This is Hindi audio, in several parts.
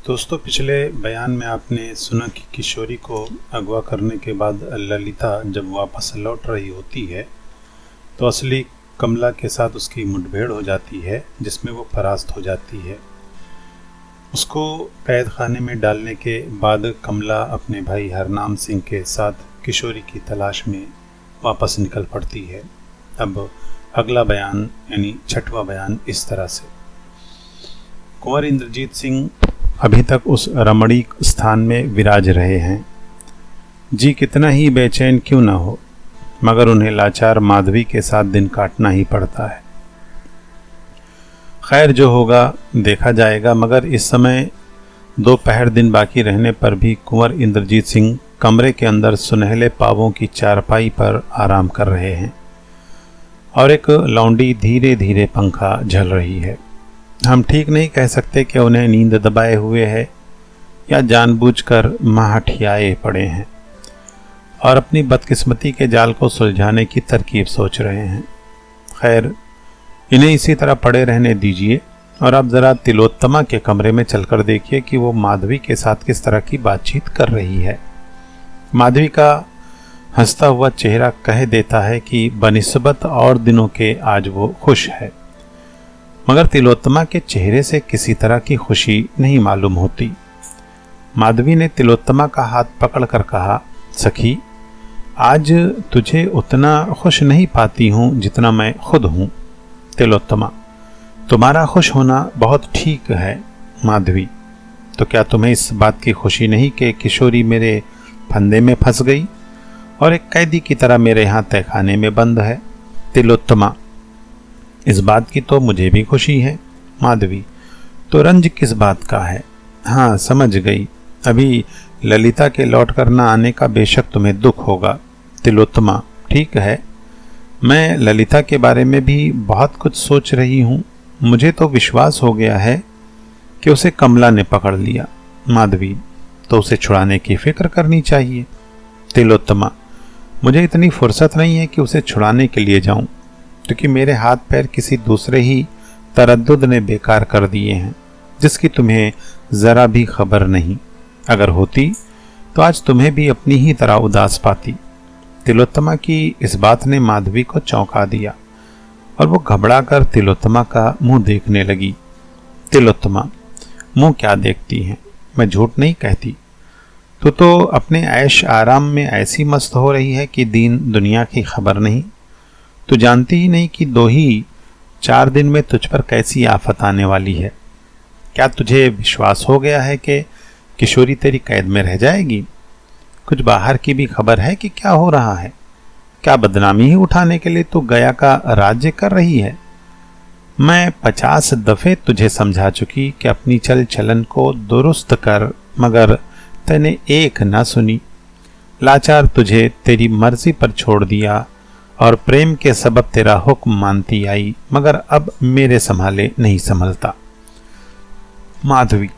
दोस्तों, पिछले बयान में आपने सुना कि किशोरी को अगवा करने के बाद ललिता जब वापस लौट रही होती है तो असली कमला के साथ उसकी मुठभेड़ हो जाती है, जिसमें वो परास्त हो जाती है। उसको कैद खाने में डालने के बाद कमला अपने भाई हरनाम सिंह के साथ किशोरी की तलाश में वापस निकल पड़ती है। अब अगला बयान यानी छठवां बयान इस तरह से। कुंवर इंद्रजीत सिंह अभी तक उस रमणीक स्थान में विराज रहे हैं। जी कितना ही बेचैन क्यों न हो, मगर उन्हें लाचार माधवी के साथ दिन काटना ही पड़ता है। खैर, जो होगा देखा जाएगा, मगर इस समय दोपहर दिन बाकी रहने पर भी कुंवर इंद्रजीत सिंह कमरे के अंदर सुनहले पावों की चारपाई पर आराम कर रहे हैं और एक लौंडी धीरे धीरे पंखा झल रही है। हम ठीक नहीं कह सकते कि उन्हें नींद दबाए हुए है या जानबूझकर महठियाए पड़े हैं और अपनी बदकिस्मती के जाल को सुलझाने की तरकीब सोच रहे हैं। खैर, इन्हें इसी तरह पड़े रहने दीजिए और आप ज़रा तिलोत्तमा के कमरे में चलकर देखिए कि वो माधवी के साथ किस तरह की बातचीत कर रही है। माधवी का हंसता हुआ चेहरा कह देता है कि बनिस्बत और दिनों के आज वो खुश है, मगर तिलोत्तमा के चेहरे से किसी तरह की खुशी नहीं मालूम होती। माधवी ने तिलोत्तमा का हाथ पकड़कर कहा, सखी, आज तुझे उतना खुश नहीं पाती हूँ जितना मैं खुद हूँ। तिलोत्तमा, तुम्हारा खुश होना बहुत ठीक है। माधवी, तो क्या तुम्हें इस बात की खुशी नहीं कि किशोरी मेरे फंदे में फंस गई और एक कैदी की तरह मेरे यहाँ तहखाने में बंद है? तिलोत्तमा, इस बात की तो मुझे भी खुशी है। माधवी, तो रंज किस बात का है? हाँ, समझ गई। अभी ललिता के लौट कर न आने का बेशक तुम्हें दुख होगा। तिलोत्तमा, ठीक है, मैं ललिता के बारे में भी बहुत कुछ सोच रही हूँ। मुझे तो विश्वास हो गया है कि उसे कमला ने पकड़ लिया। माधवी, तो उसे छुड़ाने की फिक्र करनी चाहिए। तिलोत्तमा, मुझे इतनी फुर्सत नहीं है कि उसे छुड़ाने के लिए जाऊं, क्योंकि मेरे हाथ पैर किसी दूसरे ही तरद्दुद ने बेकार कर दिए हैं, जिसकी तुम्हें ज़रा भी खबर नहीं। अगर होती तो आज तुम्हें भी अपनी ही तरह उदास पाती। तिलोत्तमा की इस बात ने माधवी को चौंका दिया और वो घबरा कर तिलोत्तमा का मुंह देखने लगी। तिलोत्तमा, मुंह क्या देखती हैं? मैं झूठ नहीं कहती। तो अपने ऐश आराम में ऐसी मस्त हो रही है कि दीन दुनिया की खबर नहीं। तू जानती ही नहीं कि 4 दिन में तुझ पर कैसी आफत आने वाली है। क्या तुझे विश्वास हो गया है कि किशोरी तेरी कैद में रह जाएगी? कुछ बाहर की भी खबर है कि क्या हो रहा है? क्या बदनामी ही उठाने के लिए तू गया का राज्य कर रही है? मैं 50 दफे तुझे समझा चुकी कि अपनी चल चलन को दुरुस्त कर, मगर तूने एक ना सुनी। लाचार तुझे तेरी मर्जी पर छोड़ दिया और प्रेम के सबब तेरा हुक्म मानती आई, मगर अब मेरे संभाले नहीं संभलता। माधवी,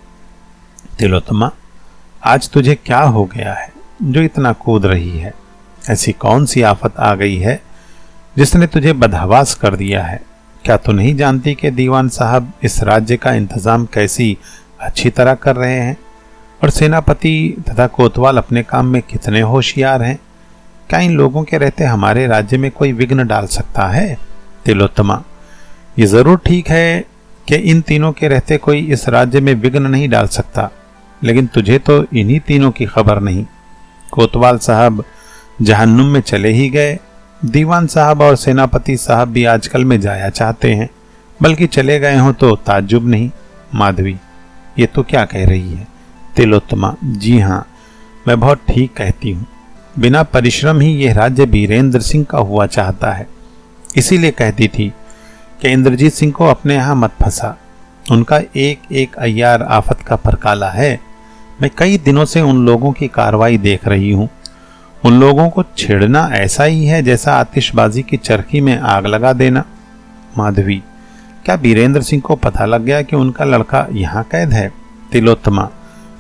तिलोत्तमा, आज तुझे क्या हो गया है जो इतना कूद रही है? ऐसी कौन सी आफत आ गई है जिसने तुझे बदहवास कर दिया है? क्या तू नहीं जानती कि दीवान साहब इस राज्य का इंतजाम कैसी अच्छी तरह कर रहे हैं और सेनापति तथा कोतवाल अपने काम में कितने होशियार हैं? क्या इन लोगों के रहते हमारे राज्य में कोई विघ्न डाल सकता है? तिलोत्तमा, ये जरूर ठीक है कि इन तीनों के रहते कोई इस राज्य में विघ्न नहीं डाल सकता, लेकिन तुझे तो इन्हीं तीनों की खबर नहीं। कोतवाल साहब जहन्नुम में चले ही गए, दीवान साहब और सेनापति साहब भी आजकल में जाया चाहते हैं, बल्कि चले गए हों तो ताज्जुब नहीं। माधवी, ये तो क्या कह रही है? तिलोत्तमा, जी हाँ, मैं बहुत ठीक कहती हूँ। बिना परिश्रम ही यह राज्य बीरेंद्र सिंह का हुआ चाहता है। इसीलिए कहती थी कि इंद्रजीत सिंह को अपने यहाँ मत फंसा। उनका एक एक अय्यार आफत का परकाला है। मैं कई दिनों से उन लोगों की कार्रवाई देख रही हूँ। उन लोगों को छेड़ना ऐसा ही है जैसा आतिशबाजी की चरखी में आग लगा देना। माधवी, क्या बीरेंद्र सिंह को पता लग गया कि उनका लड़का यहाँ कैद है? तिलोत्तमा,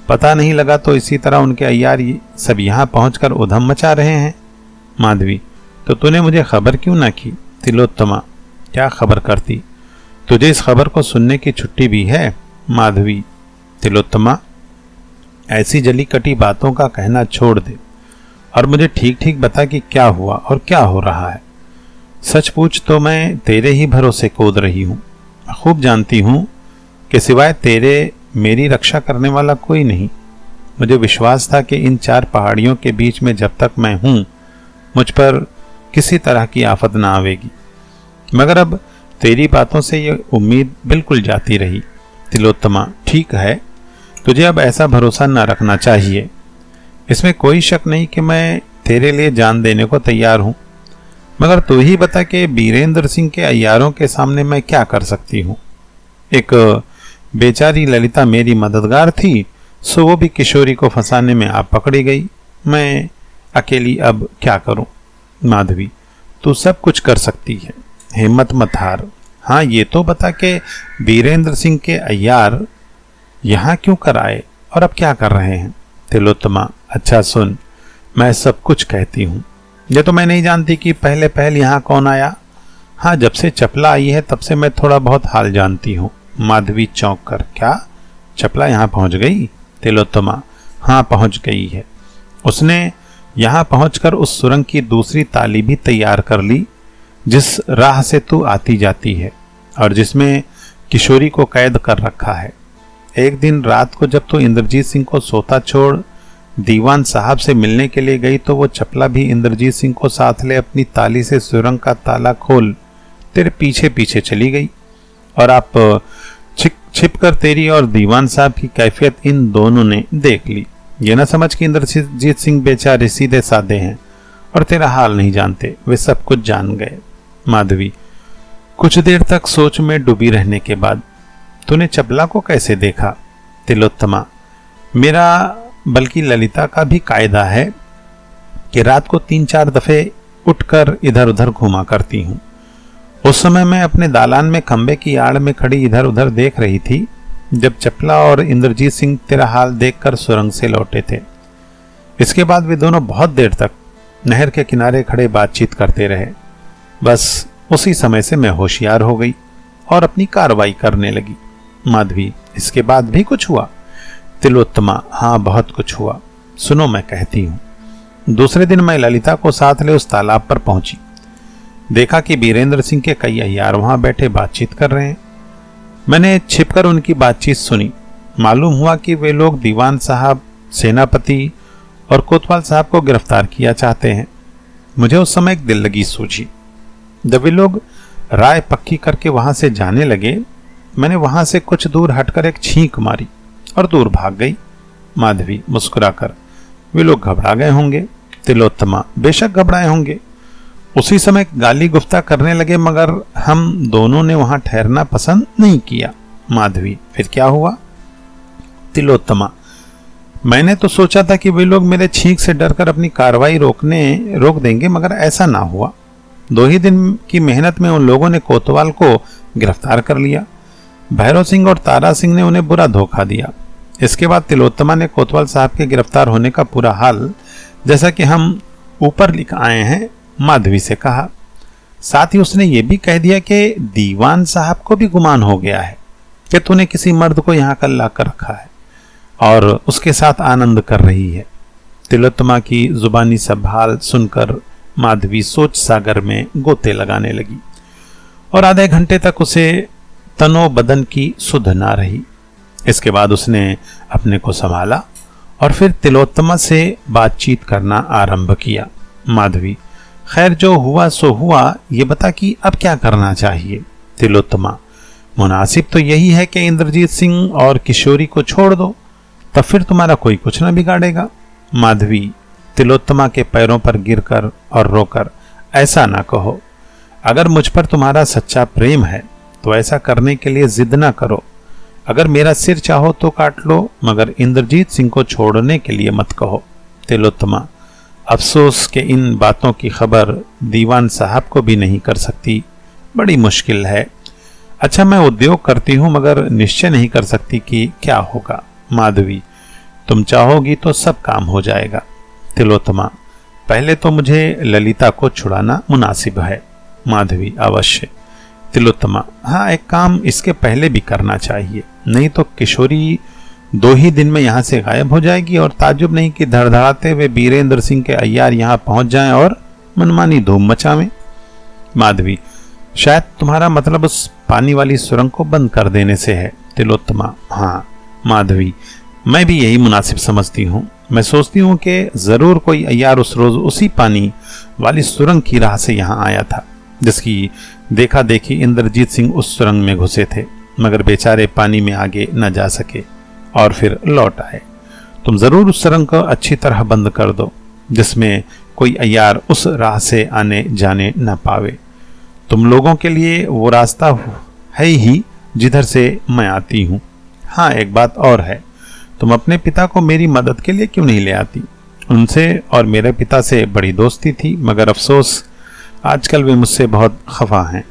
पता नहीं लगा तो इसी तरह उनके अय्यार सब यहाँ पहुंचकर उधम मचा रहे हैं। माधवी, तो तूने मुझे खबर क्यों ना की? तिलोत्तमा, क्या खबर करती? तुझे इस खबर को सुनने की छुट्टी भी है? माधवी, तिलोत्तमा, ऐसी जली कटी बातों का कहना छोड़ दे और मुझे ठीक ठीक बता कि क्या हुआ और क्या हो रहा है। सच पूछ तो मैं तेरे ही भरोसे कूद रही हूँ। खूब जानती हूँ कि सिवाय तेरे मेरी रक्षा करने वाला कोई नहीं। मुझे विश्वास था कि इन 4 पहाड़ियों के बीच में जब तक मैं हूँ मुझ पर किसी तरह की आफत ना आवेगी, मगर अब तेरी बातों से ये उम्मीद बिल्कुल जाती रही। तिलोत्तमा, ठीक है, तुझे अब ऐसा भरोसा न रखना चाहिए। इसमें कोई शक नहीं कि मैं तेरे लिए जान देने को तैयार हूँ, मगर तू ही बता कि बीरेंद्र सिंह के अय्यारों के सामने मैं क्या कर सकती हूँ। एक बेचारी ललिता मेरी मददगार थी, सो वो भी किशोरी को फंसाने में आप पकड़ी गई। मैं अकेली अब क्या करूं? माधवी, तू सब कुछ कर सकती है, हिम्मत मत हार। हाँ, ये तो बता के बीरेंद्र सिंह के अय्यार यहाँ क्यों कर आए और अब क्या कर रहे हैं? तिलोत्तमा, अच्छा सुन, मैं सब कुछ कहती हूँ। ये तो मैं नहीं जानती कि पहले पहल यहाँ कौन आया। हाँ, जब से चपला आई है तब से मैं थोड़ा बहुत हाल जानती हूँ। माधवी चौंक कर, क्या चपला यहाँ पहुँच गई? तिलोत्तमा, हाँ पहुँच गई है। उसने यहाँ पहुँचकर उस सुरंग की दूसरी ताली भी तैयार कर ली जिस राह से तू आती जाती है और जिसमें किशोरी को कैद कर रखा है। एक दिन रात को जब तू इंद्रजीत सिंह को सोता छोड़ दीवान साहब से मिलने के लिए गई तो वो चपला भी इंद्रजीत सिंह को साथ ले अपनी ताली से सुरंग का ताला खोल तेरे पीछे पीछे चली गई और आप छिपकर तेरी और दीवान साहब की कैफियत इन दोनों ने देख ली। ये ना समझ कि इंद्रजीत सिंह बेचारे सीधे साधे हैं और तेरा हाल नहीं जानते, वे सब कुछ जान गए। माधवी, कुछ देर तक सोच में डूबी रहने के बाद तूने चपला को कैसे देखा? तिलोत्तमा, मेरा बल्कि ललिता का भी कायदा है कि रात को 3-4 दफे उठकर इधर उधर घूमा करती हूँ। उस समय मैं अपने दालान में खंबे की आड़ में खड़ी इधर उधर देख रही थी जब चपला और इंद्रजीत सिंह तेरा हाल देखकर सुरंग से लौटे थे। इसके बाद वे दोनों बहुत देर तक नहर के किनारे खड़े बातचीत करते रहे। बस उसी समय से मैं होशियार हो गई और अपनी कार्रवाई करने लगी। माधवी, इसके बाद भी कुछ हुआ? तिलोत्तमा, हाँ बहुत कुछ हुआ, सुनो मैं कहती हूँ। दूसरे दिन मैं ललिता को साथ ले उस तालाब पर पहुंची। देखा कि बीरेंद्र सिंह के कई अय्यार वहां बैठे बातचीत कर रहे हैं। मैंने छिपकर उनकी बातचीत सुनी। मालूम हुआ कि वे लोग दीवान साहब, सेनापति और कोतवाल साहब को गिरफ्तार किया चाहते हैं। मुझे उस समय एक दिल लगी सूझी। जब वे लोग राय पक्की करके वहां से जाने लगे, मैंने वहां से कुछ दूर हटकर एक छींक मारी और दूर भाग गई। माधवी मुस्कुराकर, वे लोग घबरा गए होंगे। तिलोत्तमा, बेशक घबराए होंगे। उसी समय गाली गुफ्ता करने लगे, मगर हम दोनों ने वहां ठहरना पसंद नहीं किया। माधवी, फिर क्या हुआ? तिलोत्तमा, मैंने तो सोचा था कि वे लोग मेरे छींक से डरकर अपनी कार्रवाई रोक देंगे, मगर ऐसा ना हुआ। 2 ही दिन की मेहनत में उन लोगों ने कोतवाल को गिरफ्तार कर लिया। भैरव सिंह और तारा सिंह ने उन्हें बुरा धोखा दिया। इसके बाद तिलोत्तमा ने कोतवाल साहब के गिरफ्तार होने का पूरा हाल, जैसा कि हम ऊपर लिख आए हैं, माधवी से कहा। साथ ही उसने ये भी कह दिया कि दीवान साहब को भी गुमान हो गया है कि तूने किसी मर्द को यहाँ कर ला कर रखा है और उसके साथ आनंद कर रही है। तिलोत्तमा की जुबानी सब हाल सुनकर माधवी सोच सागर में गोते लगाने लगी और आधे घंटे तक उसे तनो बदन की सुध ना रही। इसके बाद उसने अपने को संभाला और फिर तिलोत्तमा से बातचीत करना आरंभ किया। माधवी, खैर जो हुआ सो हुआ, ये बता कि अब क्या करना चाहिए? तिलोत्तमा, मुनासिब तो यही है कि इंद्रजीत सिंह और किशोरी को छोड़ दो, तब फिर तुम्हारा कोई कुछ ना बिगाड़ेगा। माधवी तिलोत्तमा के पैरों पर गिरकर और रोकर, ऐसा ना कहो। अगर मुझ पर तुम्हारा सच्चा प्रेम है तो ऐसा करने के लिए जिद ना करो। अगर मेरा सिर चाहो तो काट लो, मगर इंद्रजीत सिंह को छोड़ने के लिए मत कहो। तिलोत्तमा, अफसोस के इन बातों की खबर दीवान साहब को भी नहीं कर सकती, बड़ी मुश्किल है। अच्छा, मैं उद्योग करती हूँ मगर निश्चय नहीं कर सकती कि क्या होगा। माधवी, तुम चाहोगी तो सब काम हो जाएगा। तिलोत्तमा, पहले तो मुझे ललिता को छुड़ाना मुनासिब है। माधवी, अवश्य। तिलोत्तमा, हाँ, एक काम इसके पहले भी करना चाहिए, नहीं तो किशोरी 2 ही दिन में यहाँ से गायब हो जाएगी और ताज्जुब नहीं कि धड़धड़ाते हुए बीरेंद्र सिंह के अय्यार यहाँ पहुंच जाएं और मनमानी धूम मचावें। माधवी, शायद तुम्हारा मतलब उस पानी वाली सुरंग को बंद कर देने से है। तिलोत्तमा, हाँ। माधवी, मैं भी यही मुनासिब समझती हूँ। मैं सोचती हूँ कि जरूर कोई अय्यार उस रोज उसी पानी वाली सुरंग की राह से यहाँ आया था, जिसकी देखा देखी इंद्रजीत सिंह उस सुरंग में घुसे थे, मगर बेचारे पानी में आगे न जा सके और फिर लौट आए। तुम जरूर उस सुरंग को अच्छी तरह बंद कर दो, जिसमें कोई अय्यार उस राह से आने जाने न पावे। तुम लोगों के लिए वो रास्ता है ही जिधर से मैं आती हूँ। हाँ, एक बात और है, तुम अपने पिता को मेरी मदद के लिए क्यों नहीं ले आती? उनसे और मेरे पिता से बड़ी दोस्ती थी, मगर अफसोस आजकल वे मुझसे बहुत खफा हैं।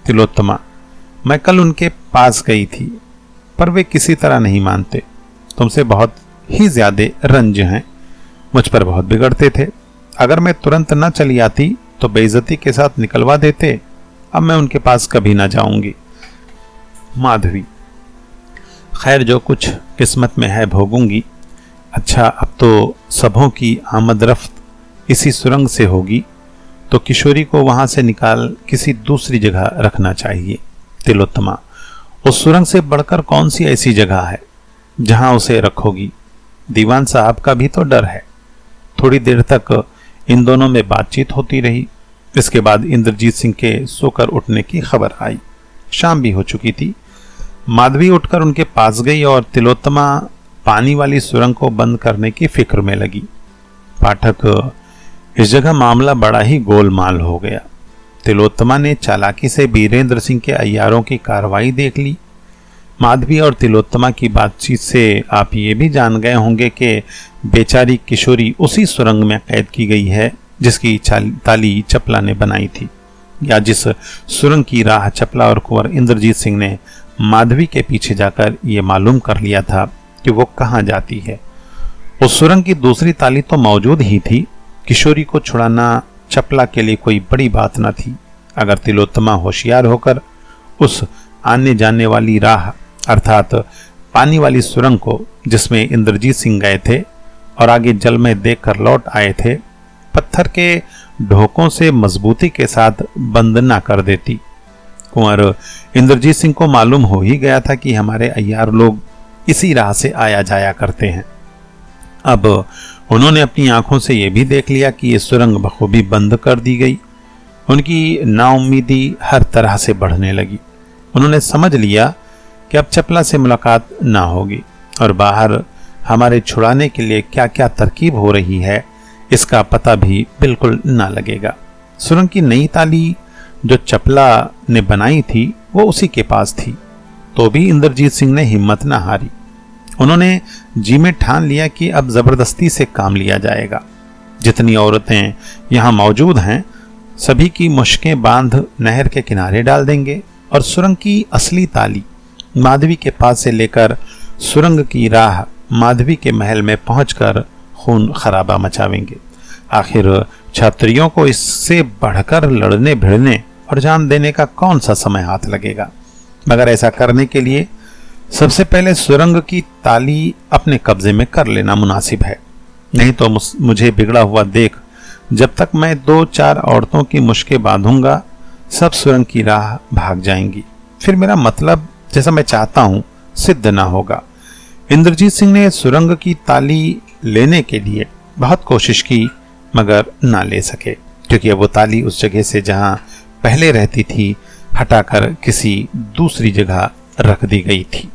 तिलोत्तमा, मैं कल उनके पास गई थी, पर वे किसी तरह नहीं मानते। तुमसे बहुत ही ज्यादा रंज हैं, मुझ पर बहुत बिगड़ते थे। अगर मैं तुरंत न चली आती तो बेइज्जती के साथ निकलवा देते। अब मैं उनके पास कभी ना जाऊंगी। माधवी, खैर जो कुछ किस्मत में है भोगूंगी। अच्छा, अब तो सबों की आमद रफ्त इसी सुरंग से होगी, तो किशोरी को वहां से निकाल किसी दूसरी जगह रखना चाहिए। तिलोत्तमा, उस सुरंग से बढ़कर कौन सी ऐसी जगह है जहां उसे रखोगी? दीवान साहब का भी तो डर है। थोड़ी देर तक इन दोनों में बातचीत होती रही। इसके बाद इंद्रजीत सिंह के सोकर उठने की खबर आई। शाम भी हो चुकी थी। माधवी उठकर उनके पास गई और तिलोत्तमा पानी वाली सुरंग को बंद करने की फिक्र में लगी। पाठक, इस जगह मामला बड़ा ही गोलमाल हो गया। तिलोत्तमा ने चालाकी से बीरेंद्र सिंह के अय्यारों की कार्रवाई देख ली। माधवी और तिलोत्तमा की बातचीत से आप ये भी जान गए होंगे कि बेचारी किशोरी उसी सुरंग में कैद की गई है जिसकी ताली चपला ने बनाई थी, या जिस सुरंग की राह चपला और कुंवर इंद्रजीत सिंह ने माधवी के पीछे जाकर ये मालूम कर लिया था कि वो कहाँ जाती है। उस सुरंग की दूसरी ताली तो मौजूद ही थी। किशोरी को छुड़ाना चपला के लिए कोई बड़ी बात न थी। अगर तिलोत्तमा होशियार होकर उस आने जाने वाली राह अर्थात पानी वाली सुरंग को, जिसमें इंद्रजीत सिंह गए थे और आगे जल में देखकर लौट आए थे, पत्थर के ढोकों से मजबूती के साथ बंद ना कर देती। कुंवर इंद्रजीत सिंह को मालूम हो ही गया था कि हमारे अय्यार लोग इसी राह से आया जाया करते हैं। अब उन्होंने अपनी आंखों से यह भी देख लिया कि ये सुरंग बखूबी बंद कर दी गई। उनकी नाउम्मीदी हर तरह से बढ़ने लगी। उन्होंने समझ लिया कि अब चपला से मुलाकात ना होगी और बाहर हमारे छुड़ाने के लिए क्या क्या तरकीब हो रही है इसका पता भी बिल्कुल ना लगेगा। सुरंग की नई ताली जो चपला ने बनाई थी वो उसी के पास थी, तो भी इंद्रजीत सिंह ने हिम्मत ना हारी। उन्होंने जी में ठान लिया कि अब जबरदस्ती से काम लिया जाएगा। जितनी औरतें यहाँ मौजूद हैं सभी की मुश्कें बांध नहर के किनारे डाल देंगे और सुरंग की असली ताली माधवी के पास से लेकर सुरंग की राह माधवी के महल में पहुंचकर खून खराबा मचावेंगे। आखिर छात्रियों को इससे बढ़कर लड़ने भिड़ने और जान देने का कौन सा समय हाथ लगेगा। मगर ऐसा करने के लिए सबसे पहले सुरंग की ताली अपने कब्जे में कर लेना मुनासिब है, नहीं तो मुझे बिगड़ा हुआ देख जब तक मैं 2-4 औरतों की मुश्कें बांधूंगा सब सुरंग की राह भाग जाएंगी। फिर मेरा मतलब जैसा मैं चाहता हूं सिद्ध ना होगा। इंद्रजीत सिंह ने सुरंग की ताली लेने के लिए बहुत कोशिश की मगर ना ले सके, क्योंकि वो ताली उस जगह से जहां पहले रहती थी हटाकर किसी दूसरी जगह रख दी गई थी।